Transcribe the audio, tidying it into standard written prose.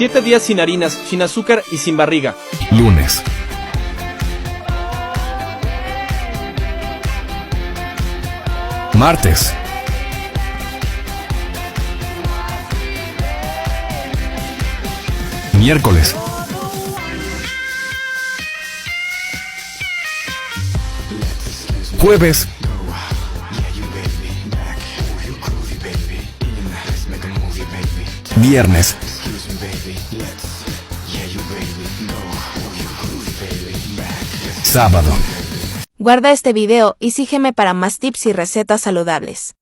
7 días sin harinas, sin azúcar y sin barriga. Lunes. Martes. Miércoles. Jueves. Viernes. Sábado. Guarda este video y sígueme para más tips y recetas saludables.